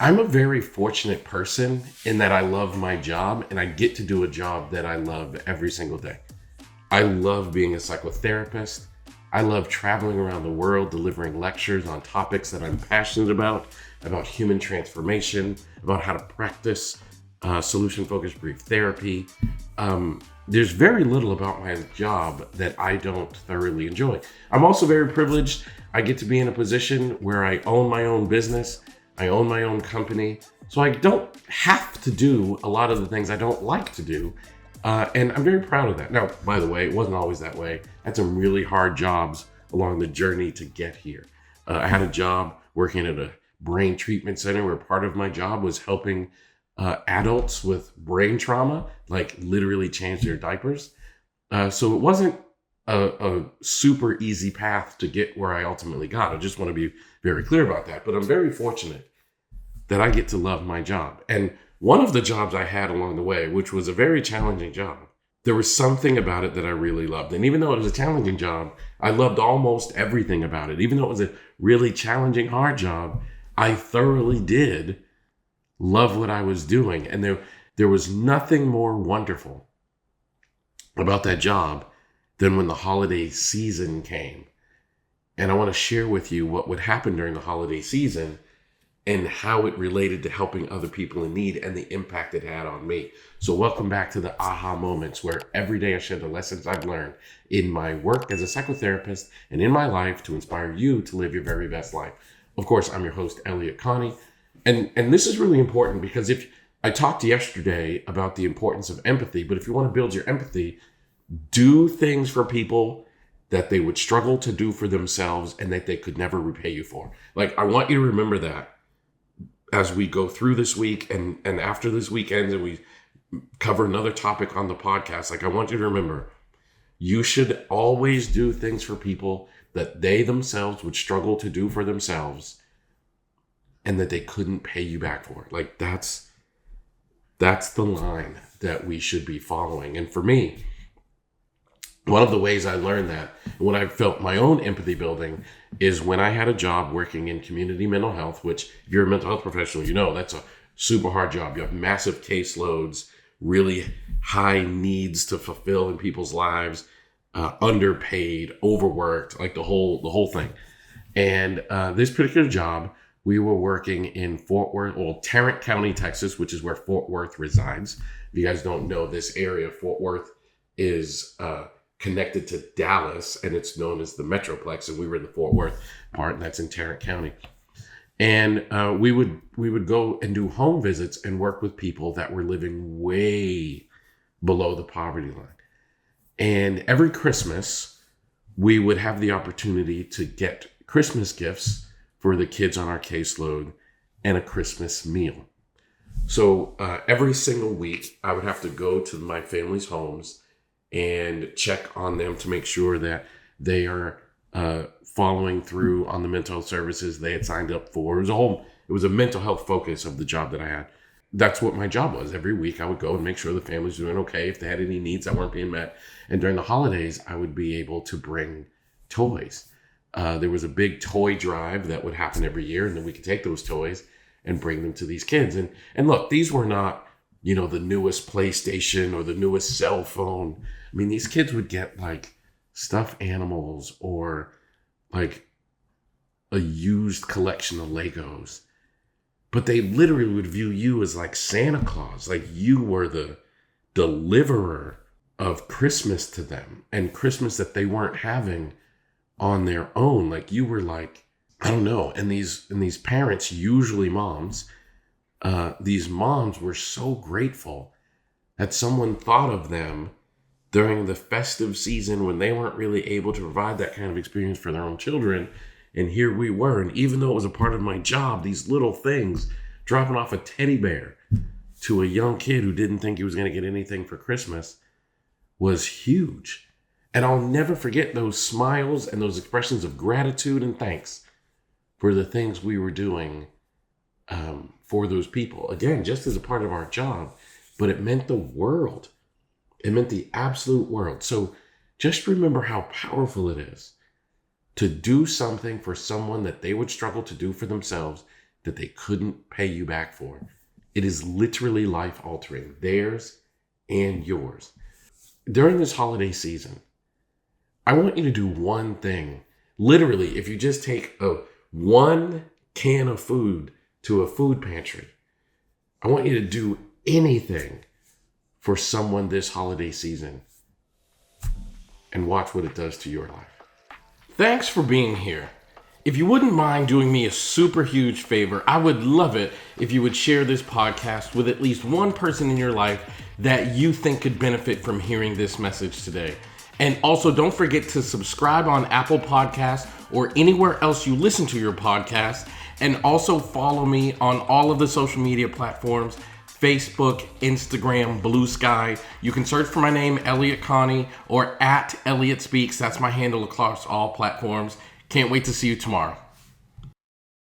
I'm a very fortunate person in that I love my job and I get to do a job that I love every single day. I love being a psychotherapist. I love traveling around the world, delivering lectures on topics that I'm passionate about human transformation, about how to practice solution-focused brief therapy. There's very little about my job that I don't thoroughly enjoy. I'm also very privileged. I get to be in a position where I own my own business. I own my own company. So I don't have to do a lot of the things I don't like to do. And I'm very proud of that. Now, by the way, it wasn't always that way. I had some really hard jobs along the journey to get here. I had a job working at a brain treatment center where part of my job was helping adults with brain trauma, like literally change their diapers. So it wasn't a super easy path to get where I ultimately got. I just want to be very clear about that. But I'm very fortunate that I get to love my job. And one of the jobs I had along the way, which was a very challenging job, there was something about it that I really loved. And even though it was a challenging job, I loved almost everything about it. Even though it was a really challenging, hard job, I thoroughly did love what I was doing. And there was nothing more wonderful about that job than when the holiday season came. And I want to share with you what would happen during the holiday season and how it related to helping other people in need and the impact it had on me. So welcome back to the aha moments, where every day I share the lessons I've learned in my work as a psychotherapist and in my life to inspire you to live your very best life. Of course, I'm your host, Elliott Connie. And this is really important because if I talked yesterday about the importance of empathy, but if you want to build your empathy, do things for people that they would struggle to do for themselves and that they could never repay you for. Like, I want you to remember that as we go through this week and after this weekend and we cover another topic on the podcast. Like, I want you to remember, you should always do things for people that they themselves would struggle to do for themselves and that they couldn't pay you back for. Like, that's the line that we should be following. And for me, one of the ways I learned that, when I felt my own empathy building, is when I had a job working in community mental health, which if you're a mental health professional, you know that's a super hard job. You have massive caseloads, really high needs to fulfill in people's lives, underpaid, overworked, like the whole thing. And this particular job, we were working in Tarrant County, Texas, which is where Fort Worth resides. If you guys don't know this area, Fort Worth is connected to Dallas, and it's known as the Metroplex, and we were in the Fort Worth part, and that's in Tarrant County. And we would go and do home visits and work with people that were living way below the poverty line. And every Christmas, we would have the opportunity to get Christmas gifts for the kids on our caseload and a Christmas meal. So every single week, I would have to go to my family's homes and check on them to make sure that they are following through on the mental health services they had signed up for. It was a mental health focus of the job that I had. That's what my job was. Every week I would go and make sure the family's doing okay, if they had any needs that weren't being met. And during the holidays, I would be able to bring toys. There was a big toy drive that would happen every year, and then we could take those toys and bring them to these kids. And look, these were not, the newest PlayStation or the newest cell phone. I mean, these kids would get like stuffed animals or like a used collection of Legos. But they literally would view you as like Santa Claus. Like you were the deliverer of Christmas to them, and Christmas that they weren't having on their own. Like you were like, I don't know. And these parents, usually moms, these moms were so grateful that someone thought of them during the festive season when they weren't really able to provide that kind of experience for their own children. And here we were. And even though it was a part of my job, these little things, dropping off a teddy bear to a young kid who didn't think he was going to get anything for Christmas, was huge. And I'll never forget those smiles and those expressions of gratitude and thanks for the things we were doing for those people. Again, just as a part of our job, but it meant the world. It meant the absolute world. So just remember how powerful it is to do something for someone that they would struggle to do for themselves that they couldn't pay you back for. It is literally life altering, theirs and yours. During this holiday season, I want you to do one thing. Literally, if you just take one can of food to a food pantry, I want you to do anything for someone this holiday season and watch what it does to your life. Thanks for being here. If you wouldn't mind doing me a super huge favor, I would love it if you would share this podcast with at least one person in your life that you think could benefit from hearing this message today. And also, don't forget to subscribe on Apple Podcasts or anywhere else you listen to your podcast. And also follow me on all of the social media platforms, Facebook, Instagram, Blue Sky. You can search for my name, Elliott Connie, or at Elliott Speaks. That's my handle across all platforms. Can't wait to see you tomorrow.